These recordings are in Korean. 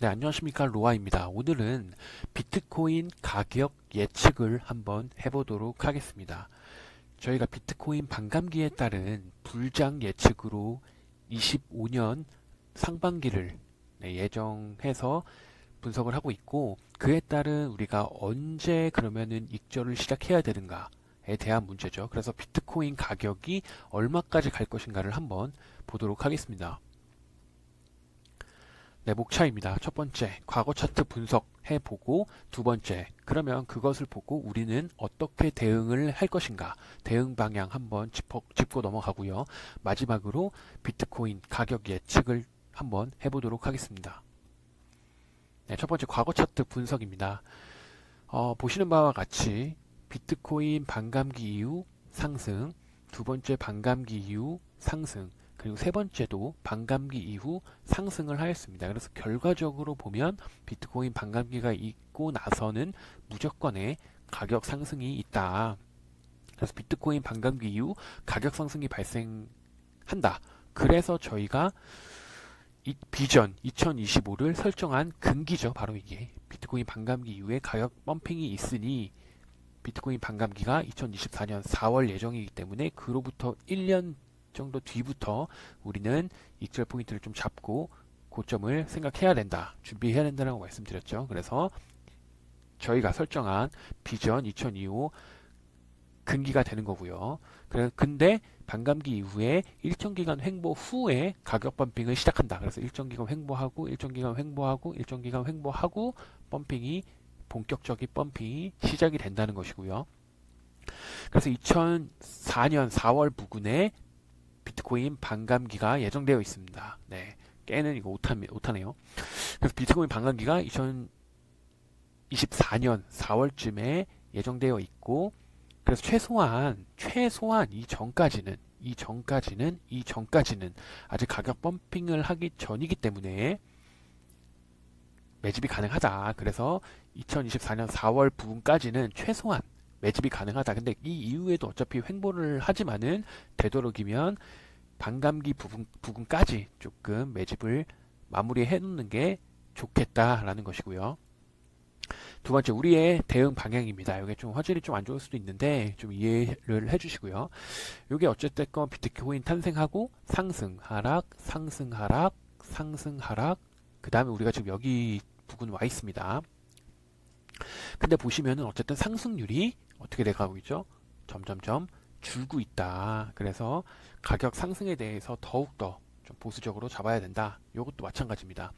네, 안녕하십니까. 로아입니다. 오늘은 비트코인 가격 예측을 한번 해보도록 하겠습니다. 저희가 비트코인 반감기에 따른 불장 예측으로 25년 상반기를 예정해서 분석을 하고 있고, 그에 따른 우리가 언제 그러면은 익절을 시작해야 되는가에 대한 문제죠. 그래서 비트코인 가격이 얼마까지 갈 것인가를 한번 보도록 하겠습니다. 네, 목차입니다. 첫 번째, 과거 차트 분석해보고, 두 번째, 그러면 그것을 보고 우리는 어떻게 대응을 할 것인가, 대응 방향 한번 짚고 넘어가고요. 마지막으로 비트코인 가격 예측을 한번 해보도록 하겠습니다. 네, 첫 번째, 과거 차트 분석입니다. 보시는 바와 같이 비트코인 반감기 이후 상승, 두 번째 반감기 이후 상승, 그리고 세 번째도 반감기 이후 상승을 하였습니다. 그래서 결과적으로 보면 비트코인 반감기가 있고 나서는 무조건의 가격 상승이 있다. 그래서 비트코인 반감기 이후 가격 상승이 발생한다. 그래서 저희가 이 비전 2025를 설정한 근기죠. 바로 이게 비트코인 반감기 이후에 가격 펌핑이 있으니 비트코인 반감기가 2024년 4월 예정이기 때문에 그로부터 1년 정도 뒤부터 우리는 익절 포인트를 좀 잡고 고점을 생각해야 된다. 준비해야 된다고 말씀드렸죠. 그래서 저희가 설정한 비전 2025 근기가 되는 거고요. 근데 반감기 이후에 일정 기간 횡보 후에 가격 펌핑을 시작한다. 그래서 일정 기간 횡보하고 일정 기간 횡보하고 일정 기간 횡보하고 펌핑이 본격적인 펌핑이 시작이 된다는 것이고요. 그래서 2004년 4월 부근에 비트코인 반감기가 예정되어 있습니다. 네, 깨는 이거 오타네요. 그래서 비트코인 반감기가 2024년 4월쯤에 예정되어 있고, 그래서 최소한 이 전까지는 아직 가격 펌핑을 하기 전이기 때문에 매집이 가능하다. 그래서 2024년 4월 부분까지는 최소한 매집이 가능하다. 근데 이 이후에도 어차피 횡보를 하지만은 되도록이면 반감기 부분까지 조금 매집을 마무리해 놓는 게 좋겠다라는 것이고요. 두 번째, 우리의 대응 방향입니다. 이게 좀 화질이 좀 안 좋을 수도 있는데 좀 이해를 해주시고요. 이게 어쨌든 비트코인 탄생하고 상승, 하락, 상승, 하락, 상승, 하락. 그 다음에 우리가 지금 여기 부근 와 있습니다. 근데 보시면은 어쨌든 상승률이 어떻게 돼가고 있죠? 점점점 줄고 있다. 그래서 가격 상승에 대해서 더욱더 좀 보수적으로 잡아야 된다. 이것도 마찬가지입니다.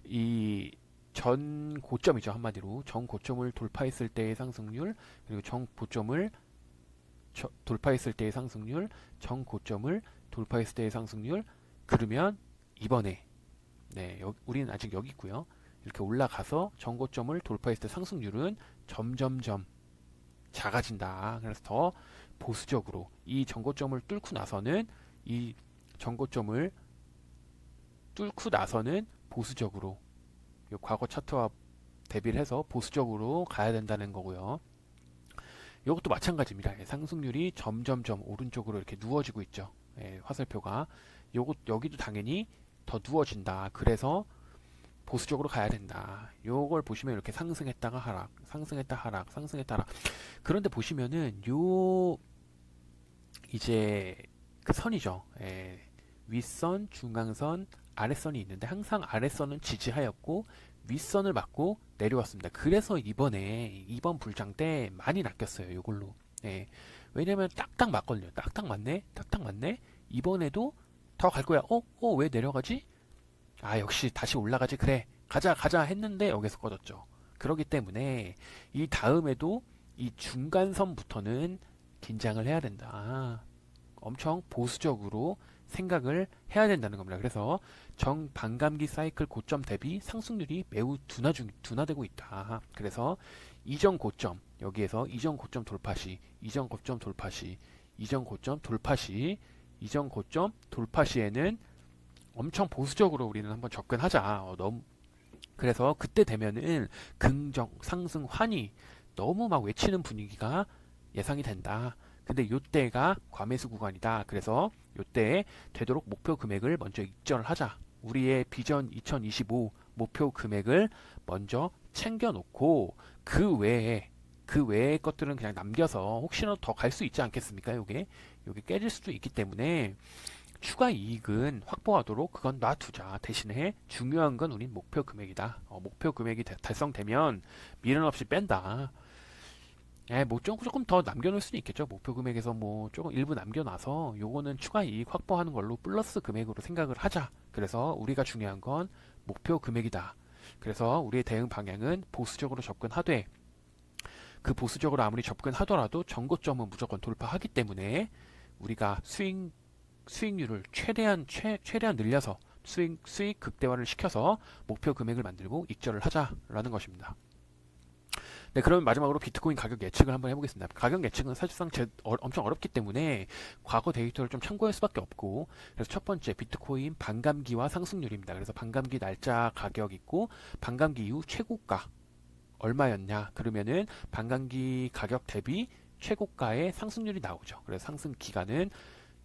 이 전 고점이죠. 한마디로 전 고점을 돌파했을 때의 상승률, 그리고 전 고점을 돌파했을 때의 상승률, 전 고점을 돌파했을 때의 상승률. 그러면 이번에 우리는 아직 여기 있고요. 이렇게 올라가서 전 고점을 돌파했을 때 상승률은 점점점 작아진다. 그래서 더 보수적으로 이 전고점을 뚫고 나서는 보수적으로 과거 차트와 대비를 해서 보수적으로 가야 된다는 거고요. 이것도 마찬가지입니다. 상승률이 점점점 오른쪽으로 이렇게 누워지고 있죠. 화살표가. 여기도 당연히 더 누워진다. 그래서 보수적으로 가야 된다. 요걸 보시면 이렇게 상승했다가 하락, 상승했다 하락, 상승했다 하락. 그런데 보시면은 이제 그 선이죠. 윗선, 중앙선, 아랫선이 있는데 항상 아랫선은 지지하였고 윗선을 맞고 내려왔습니다. 그래서 이번 불장 때 많이 낚였어요. 이걸로. 왜냐면 딱딱 맞거든요. 딱딱 맞네. 딱딱 맞네. 이번에도 더 갈 거야. 왜 내려가지? 아, 역시 다시 올라가지. 그래. 가자 했는데 여기서 꺼졌죠. 그렇기 때문에 이 다음에도 이 중간선부터는 긴장을 해야 된다. 엄청 보수적으로 생각을 해야 된다는 겁니다. 그래서 정반감기 사이클 고점 대비 상승률이 매우 둔화되고 있다. 그래서 이전 고점, 여기에서 이전 고점 돌파 시, 이전 고점 돌파 시, 이전 고점 돌파 시, 이전 고점 돌파 시에는 엄청 보수적으로 우리는 한번 접근하자. 그래서 그때 되면은 긍정, 상승, 환희 너무 막 외치는 분위기가 예상이 된다. 근데 요때가 과매수 구간이다. 그래서 요때에 되도록 목표 금액을 먼저 익절을 하자. 우리의 비전 2025 목표 금액을 먼저 챙겨 놓고 그 외의 것들은 그냥 남겨서 혹시나 더 갈 수 있지 않겠습니까? 요게 깨질 수도 있기 때문에 추가 이익은 확보하도록 그건 놔두자. 대신에 중요한 건 우린 목표 금액이다. 목표 금액이 달성되면 미련 없이 뺀다. 뭐 조금 더 남겨놓을 수는 있겠죠. 목표 금액에서 뭐 조금 일부 남겨놔서 요거는 추가 이익 확보하는 걸로 플러스 금액으로 생각을 하자. 그래서 우리가 중요한 건 목표 금액이다. 그래서 우리의 대응 방향은 보수적으로 접근하되 그 보수적으로 아무리 접근하더라도 정고점은 무조건 돌파하기 때문에 우리가 수익률을 최대한 늘려서 수익 극대화를 시켜서 목표 금액을 만들고 익절을 하자라는 것입니다. 네, 그러면 마지막으로 비트코인 가격 예측을 한번 해보겠습니다. 가격 예측은 사실상 엄청 어렵기 때문에 과거 데이터를 좀 참고할 수밖에 없고, 그래서 첫 번째 비트코인 반감기와 상승률입니다. 그래서 반감기 날짜 가격 있고 반감기 이후 최고가 얼마였냐, 그러면은 반감기 가격 대비 최고가의 상승률이 나오죠. 그래서 상승 기간은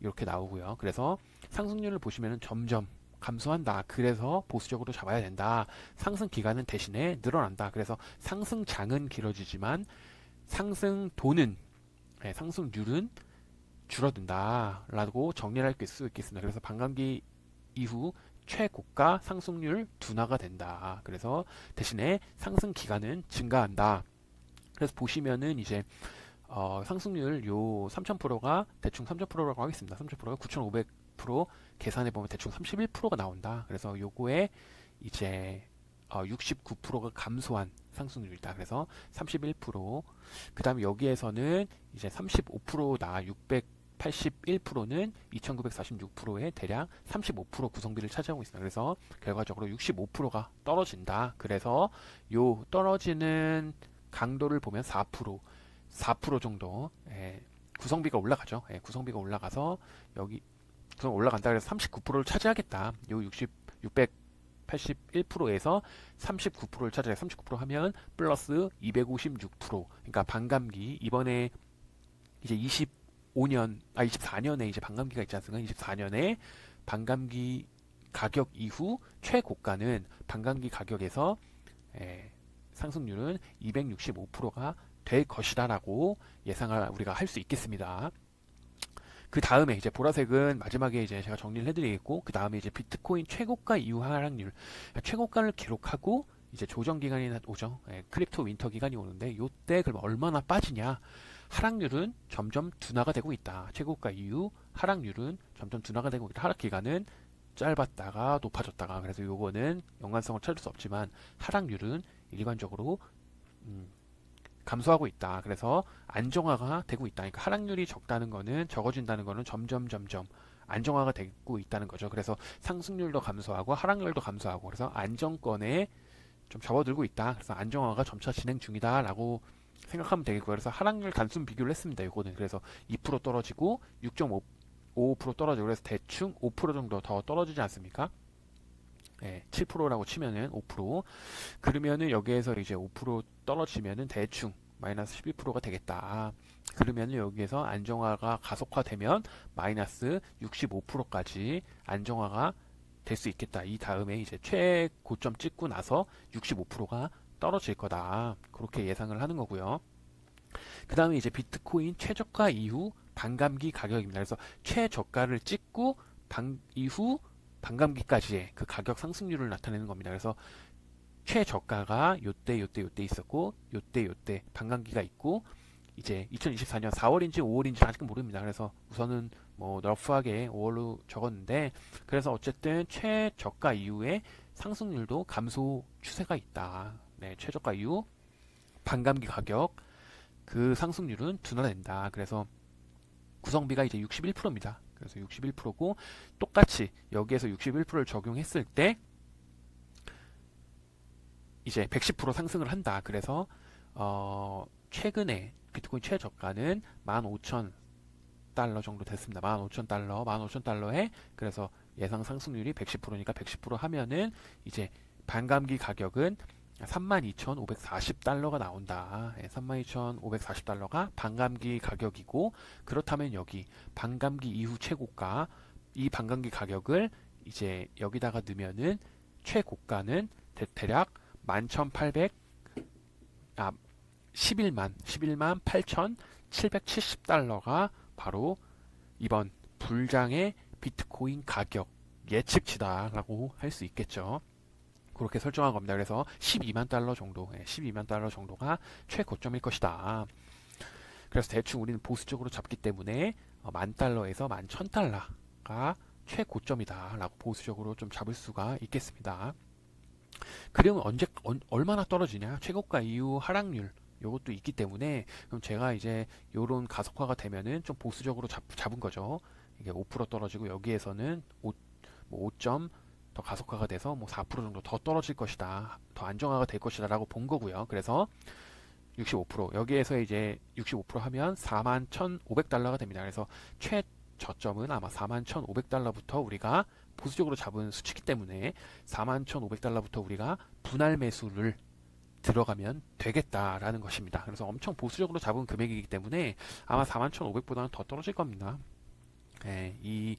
이렇게 나오고요. 그래서 상승률을 보시면은 점점 감소한다. 그래서 보수적으로 잡아야 된다. 상승 기간은 대신에 늘어난다. 그래서 상승장은 길어지지만 상승률은 줄어든다 라고 정리를 할 수 있겠습니다. 그래서 반감기 이후 최고가 상승률 둔화가 된다. 그래서 대신에 상승 기간은 증가한다. 그래서 보시면은 이제 상승률 요 3000%가 대충 3000%라고 하겠습니다. 3000%가 9500% 계산해 보면 대충 31%가 나온다. 그래서 요거에 이제 69%가 감소한 상승률이다. 그래서 31%. 그다음에 여기에서는 이제 35%나 681%는 2946%의 대략 35% 구성비를 차지하고 있습니다. 그래서 결과적으로 65%가 떨어진다. 그래서 요 떨어지는 강도를 보면 4% 정도 구성비가 올라가죠. 구성비가 올라가서 여기 구성 올라간다. 그래서 39%를 차지하겠다. 요 681%에서 39%를 차지해 39% 하면 플러스 256%. 그러니까 반감기 이번에 이제 24년에 이제 반감기가 있지 않습니까? 24년에 반감기 가격 이후 최고가는 반감기 가격에서 상승률은 265%가 될 것이다라고 예상을 우리가 할 수 있겠습니다. 그 다음에 이제 보라색은 마지막에 이제 제가 정리를 해드리겠고, 그 다음에 이제 비트코인 최고가 이후 하락률, 최고가를 기록하고 이제 조정 기간이 오죠. 크립토 윈터 기간이 오는데 요때 그럼 얼마나 빠지냐? 하락률은 점점 둔화가 되고 있다. 최고가 이후 하락률은 점점 둔화가 되고 있다. 하락 기간은 짧았다가 높아졌다가. 그래서 요거는 연관성을 찾을 수 없지만 하락률은 일관적으로 감소하고 있다. 그래서 안정화가 되고 있다. 그러니까 하락률이 적어진다는 거는 점점 안정화가 되고 있다는 거죠. 그래서 상승률도 감소하고 하락률도 감소하고, 그래서 안정권에 좀 접어들고 있다. 그래서 안정화가 점차 진행 중이다라고 생각하면 되겠고요. 그래서 하락률 단순 비교를 했습니다. 이거는 그래서 2% 떨어지고 6.5% 떨어지고, 그래서 대충 5% 정도 더 떨어지지 않습니까? 7%라고 치면은 5%. 그러면은 여기에서 이제 5% 떨어지면은 대충 마이너스 12%가 되겠다. 그러면은 여기에서 안정화가 가속화되면 마이너스 65%까지 안정화가 될 수 있겠다. 이 다음에 이제 최고점 찍고 나서 65%가 떨어질 거다. 그렇게 예상을 하는 거고요. 그 다음에 이제 비트코인 최저가 이후 반감기 가격입니다. 그래서 최저가를 찍고 이후 반감기까지의 그 가격 상승률을 나타내는 겁니다. 그래서 최저가가 요때 있었고 요때 반감기가 있고, 이제 2024년 4월인지 5월인지 아직은 모릅니다. 그래서 우선은 뭐 러프하게 5월로 적었는데, 그래서 어쨌든 최저가 이후에 상승률도 감소 추세가 있다. 최저가 이후 반감기 가격 그 상승률은 둔화된다. 그래서 구성비가 이제 61%입니다. 그래서 61%고 똑같이 여기에서 61%를 적용했을 때 이제 110% 상승을 한다. 그래서 최근에 비트코인 최저가는 15,000달러 정도 됐습니다. 15,000달러에 그래서 예상 상승률이 110%니까 110% 하면은 이제 반감기 가격은 32,540달러가 나온다. 32,540달러가 반감기 가격이고, 그렇다면 여기 반감기 이후 최고가, 이 반감기 가격을 이제 여기다가 넣으면은 최고가는 대략 11,800 아 11만 8,770달러가 바로 이번 불장의 비트코인 가격 예측치다라고 할 수 있겠죠. 그렇게 설정한 겁니다. 그래서 12만 달러 정도, 12만 달러 정도가 최고점일 것이다. 그래서 대충 우리는 보수적으로 잡기 때문에 10,000달러에서 11,000달러가 최고점이다 라고 보수적으로 좀 잡을 수가 있겠습니다. 그러면 얼마나 떨어지냐? 최고가 이후 하락률 요것도 있기 때문에 그럼 제가 이제 요런 가속화가 되면은 좀 보수적으로 잡은 거죠. 이게 5% 떨어지고 여기에서는 5점 더 가속화가 돼서 뭐 4% 정도 더 떨어질 것이다. 더 안정화가 될 것이다 라고 본 거고요. 그래서 65% 여기에서 이제 65% 하면 41,500달러가 됩니다. 그래서 최저점은 아마 41,500달러부터 우리가 보수적으로 잡은 수치이기 때문에 41,500달러부터 우리가 분할 매수를 들어가면 되겠다라는 것입니다. 그래서 엄청 보수적으로 잡은 금액이기 때문에 아마 41,500보다는 더 떨어질 겁니다. 이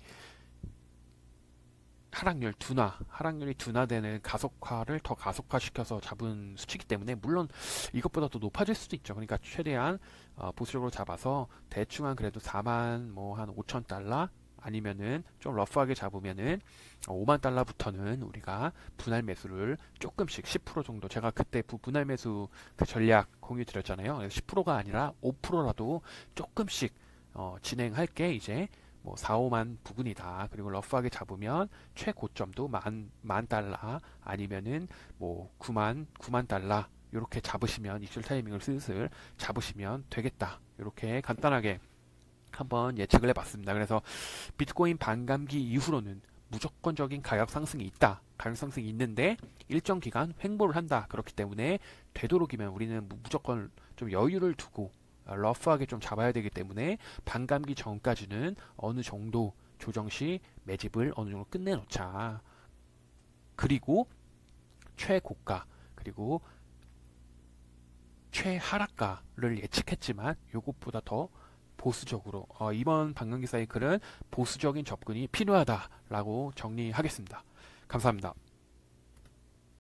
하락률이 둔화되는 가속화를 더 가속화시켜서 잡은 수치이기 때문에 물론 이것보다 더 높아질 수도 있죠. 그러니까 최대한 보수적으로 잡아서 대충 한 그래도 4만 뭐 한 5천 달러 아니면은 좀 러프하게 잡으면은 5만 달러부터는 우리가 분할 매수를 조금씩 10% 정도 제가 그때 분할 매수 그 전략 공유 드렸잖아요. 10%가 아니라 5%라도 조금씩 진행할 게 이제 뭐 4, 5만 부근이다. 그리고 러프하게 잡으면 최고점도 만 달러 아니면은 뭐 9만 달러 이렇게 잡으시면 입술 타이밍을 슬슬 잡으시면 되겠다. 이렇게 간단하게 한번 예측을 해봤습니다. 그래서 비트코인 반감기 이후로는 무조건적인 가격 상승이 있다. 가격 상승이 있는데 일정 기간 횡보를 한다. 그렇기 때문에 되도록이면 우리는 무조건 좀 여유를 두고 러프하게 좀 잡아야 되기 때문에 반감기 전까지는 어느 정도 조정 시 매집을 어느 정도 끝내놓자. 그리고 최고가 그리고 최하락가를 예측했지만 이것보다 더 보수적으로 이번 반감기 사이클은 보수적인 접근이 필요하다라고 정리하겠습니다. 감사합니다.